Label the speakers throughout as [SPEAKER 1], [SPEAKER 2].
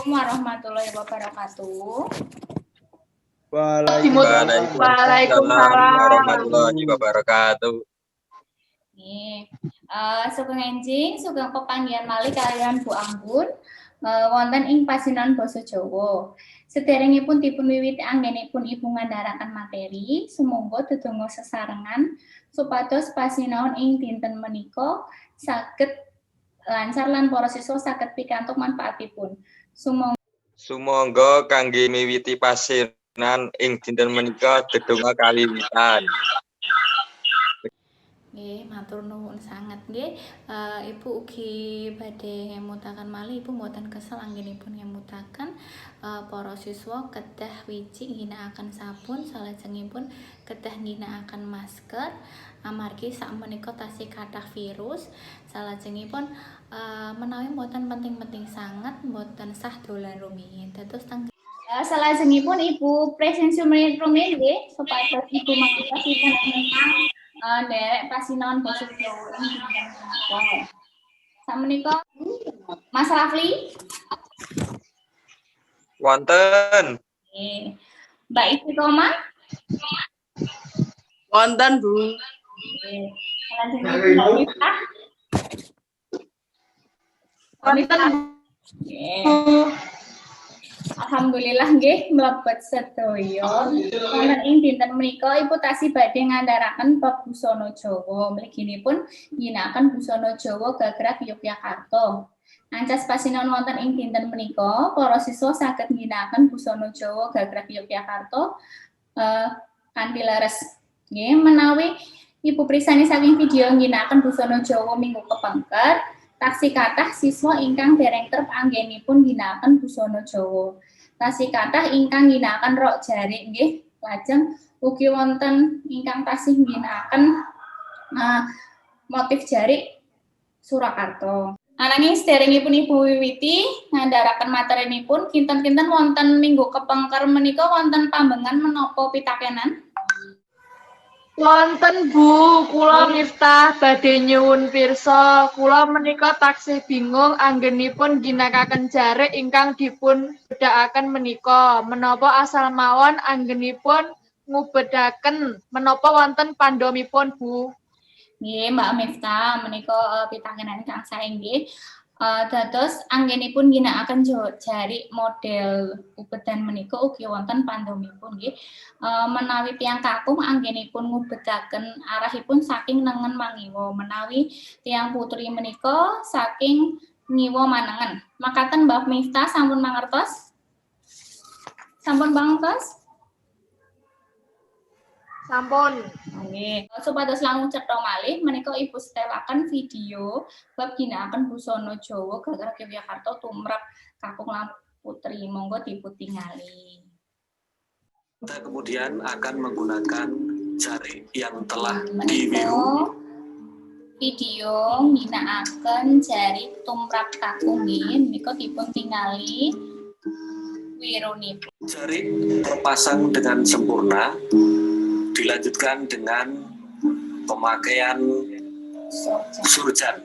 [SPEAKER 1] Assalamualaikum warahmatullahi wabarakatuh.
[SPEAKER 2] Waalaikumsalam warahmatullahi wabarakatuh.
[SPEAKER 1] Sugeng enjing, sugeng pepanggihan malih kaliyan Bu Anggun wonten ing pasinan basa Jawa. Sederengipun dipunwiwiti anggenipun Ibu ngandharaken materi, sumangga dedonga sesarengan supados pasinaon ing dinten menika saged lancar lan para siswa saged pikantuk manfaatipun.
[SPEAKER 2] Sumangga kangge miwiti pasinan ing dinten menika dedonga kawiwitan.
[SPEAKER 1] Nggih, matur nuwun sanget nggih. Ibu ugi badhe ngemutaken malih, Ibu mboten kesel anggenipun ngemutaken para siswa kedah wiji ngginakaken sabun, salajengipun kedah ngginakaken masker amargi sakmenika tasih kathah virus. Salajengipun menawi mboten penting-penting sanget, mboten sah dolan rumiyin. Dados salajengipun Ibu presensium rumiyin nggih supados Ibu mangertos ingkang derek pasinaon basa Jawa ing dinten menika. Sakmenika Mas Rafli
[SPEAKER 2] Wonten.
[SPEAKER 1] Nggih. Mbak Istiqomah
[SPEAKER 3] Wonten, Bu.
[SPEAKER 1] Nggih. Salajengipun Mbak Miftah
[SPEAKER 3] Wonten,
[SPEAKER 1] Bu. Alhamdulillah nggih mlebet sedaya. Wonten ing dinten menika Ibu tasih badhe ngandharaken bab busana Jawa. Mliginipun ngginakaken busana Jawa gagrag Yogyakarta. Ancas pasinaon wonten ing dinten menika, para siswa saged ngginakaken busana Jawa gagrag Yogyakarta kanthi leres. Nggih, menawi Ibu prisani saking video ngginakaken busana Jawa minggu kepengker, taksih kathah siswa ingkang dereng trep anggenipun ngginakaken busana Jawa. Tasih kathah ingkang ngginakaken rok jarik nggih, lajeng ugi wonten ingkang tasih ngginakaken motif jarik Surakarta. Ananging sederengipun Ibu wiwiti ngandharaken materinipun, kinten-kinten wonten minggu kepengker menika wonten pambengan menapa pitakenan?
[SPEAKER 3] Wonten, Bu. Kula Miftah badhe nyuwun pirsa, kula menika taksih bingung anggenipun ginakaken jarik ingkang dipun bedakaken menika. Menapa asal mawon anggenipun ngubedaken menapa wonten pandhamipun, Bu?
[SPEAKER 1] Nggih, Mbak Miftah, menika pitakenan ingkang sae nggih. Dados anggenipun ginakaken jarik model ubedan menika ugi wonten pandhamipun nggih. Menawi tiyang kakung anggenipun ngubedaken arahipun saking nengen mangiwa, menawi tiyang putri menika saking ngiwa manengen. Makaten Mbak Miftah sampun mangertos? Sampun mangertos?
[SPEAKER 3] Sampun.
[SPEAKER 1] Nggih, supados langkung cetha malih menika Ibu setelaken video bab ginakaken busana Jawa gagrag Yogyakarta tumrap kakung lan putri. Monggo diputingali.
[SPEAKER 4] Kita kemudian akan menggunakan jarik yang telah diwiru.
[SPEAKER 1] Video ngginakaken jarik tumrap kakung nggih, menika dipuntingali wirunipun.
[SPEAKER 4] Jarik terpasang dengan sempurna, dilanjutkan dengan pemakaian surjan.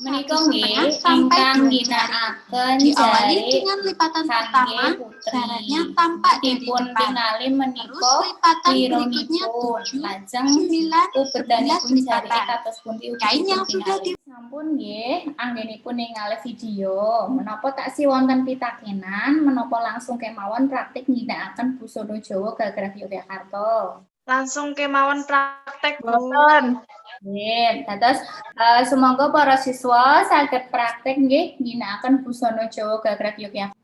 [SPEAKER 1] Menika nggih ingkang ngginakaken
[SPEAKER 5] diawali
[SPEAKER 1] jarik
[SPEAKER 5] dengan lipatan pertama, caranya tampak dari
[SPEAKER 1] dipun
[SPEAKER 5] depan.
[SPEAKER 1] tingali menika
[SPEAKER 5] Terus lipatan berikutnya
[SPEAKER 1] wirunipun.
[SPEAKER 5] 7,
[SPEAKER 1] Lajeng
[SPEAKER 5] 9,
[SPEAKER 1] ubedanipun
[SPEAKER 5] 11
[SPEAKER 1] jarik
[SPEAKER 5] lipatan.
[SPEAKER 1] kados pundi ugi
[SPEAKER 5] Kain yang
[SPEAKER 1] dipun
[SPEAKER 5] sudah
[SPEAKER 1] tingali. Sampun nggih anggenipun ningali video. Menapa taksih wonten pitakenan, menapa langsung kemawon praktik ngginakaken busana Jawa gagrag Yogyakarta.
[SPEAKER 3] Langsung kemawon praktek, Bu.
[SPEAKER 1] Nggih, dados sumangga para siswa saged praktek nggih ngginakaken busana Jawa gagrag Yogyakarta.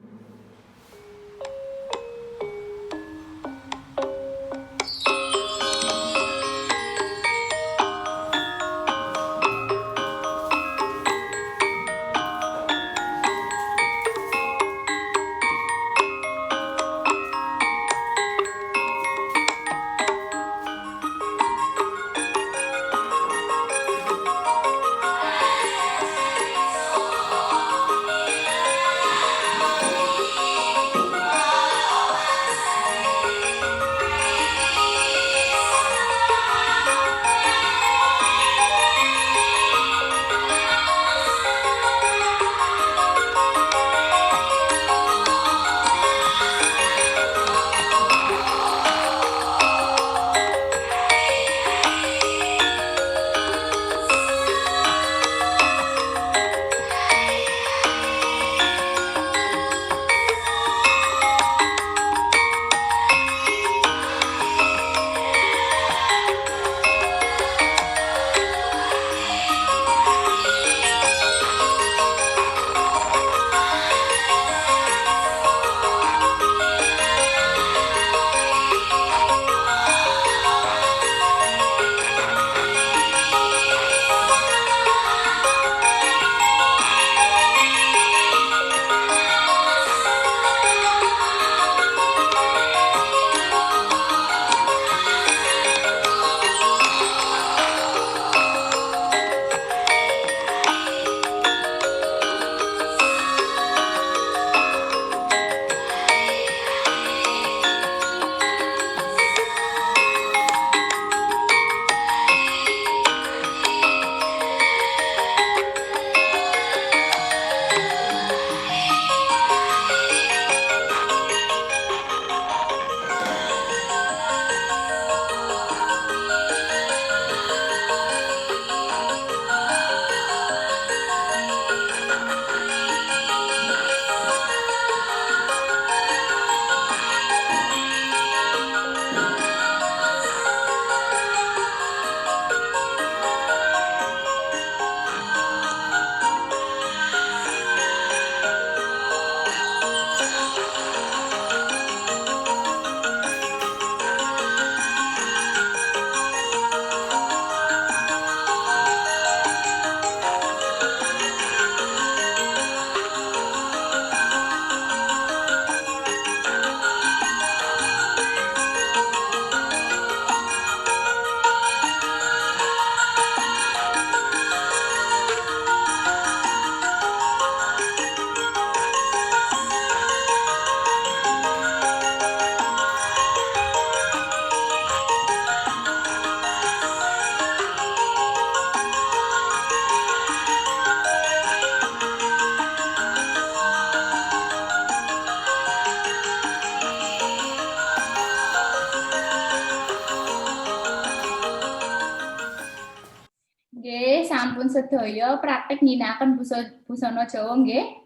[SPEAKER 1] sedaya praktek ngginakaken busana Jawa nggih?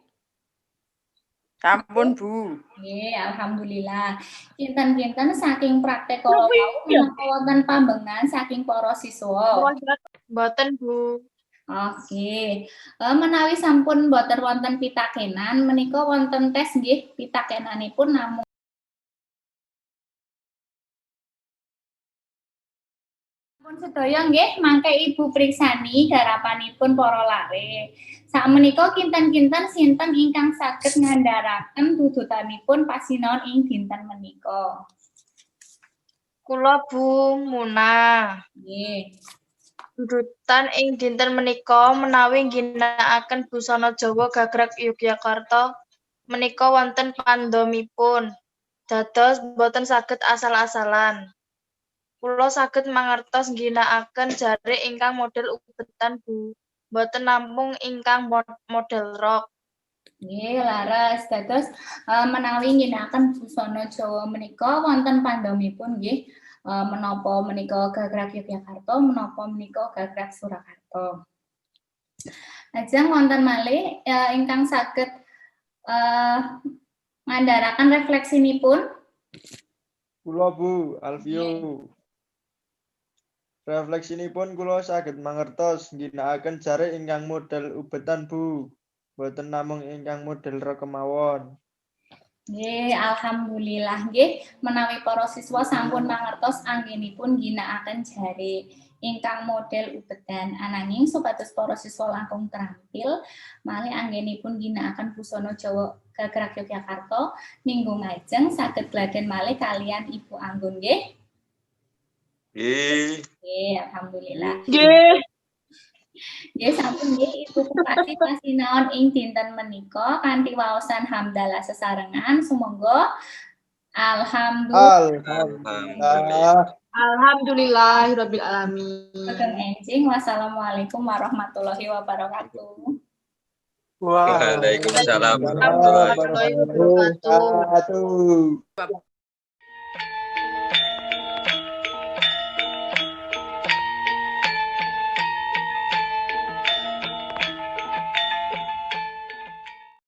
[SPEAKER 6] Sampun, Bu.
[SPEAKER 1] Nggih, alhamdulillah. Kinten-kinten saking praktek kala wau menapa wonten pambengan saking para siswa?
[SPEAKER 3] Mboten, Bu.
[SPEAKER 1] Oke. Menawi sampun boten wonten pitakenan menika wonten tes nggih pitakenanipun namung pun sedaya nggih mangke Ibu priksani garapanipun para lare. Sakmenika kinten-kinten sinten ingkang saged ngandharaken dudutanipun pasinaon ing dinten menika.
[SPEAKER 3] Kula Bu Munah.
[SPEAKER 1] Nggih.
[SPEAKER 3] Dudutan ing dinten menika menawi ngginakaken busana Jawa gagrag Yogyakarta menika wonten pandhamipun. Dados boten saged asal-asalan. Kula saged mangertos ngginakaken jare ingkang model ubetan, Bu. Boten namung ingkang model rok.
[SPEAKER 1] Nggih, laras. Dados menawi ngginakaken busana Jawa menika wonten pandhamipun nggih. Menapa menika gagrag Yogyakarta, menapa menika gagrag Surakarta. Lajeng wonten malih ingkang saged ngandharaken refleksinipun.
[SPEAKER 7] Kula Bu Alfio. Refleksinipun kula saged mangertos ngginakaken jare ingkang model ubetan Bu. Boten namung ingkang model rok kemawon.
[SPEAKER 1] Nggih, alhamdulillah nggih menawi para siswa sampun mangertos anggenipun ginakaken jare ingkang model ubetan. Ananging supados para siswa langkung terampil malih anggenipun ginakaken busana Jawa gagrag Yogyakarta ninggung ajeng saged gladen malih kalian Ibu Anggun nggih.
[SPEAKER 2] Nggih.
[SPEAKER 1] Nggih, alhamdulillah.
[SPEAKER 3] Nggih.
[SPEAKER 1] Nggih sampun nggih Ibu Bupati pasinaon ing dinten menika kanthi waosan hamdalah sesarengan sumangga alhamdulillah.
[SPEAKER 3] Alhamdulillahirabbil alamin.
[SPEAKER 1] Ageng enjing. Wassalamualaikum warahmatullahi wabarakatuh.
[SPEAKER 2] Waalaikumsalam warahmatullahi
[SPEAKER 3] Warahmatullahi wabarakatuh.
[SPEAKER 7] Wabarakatuh.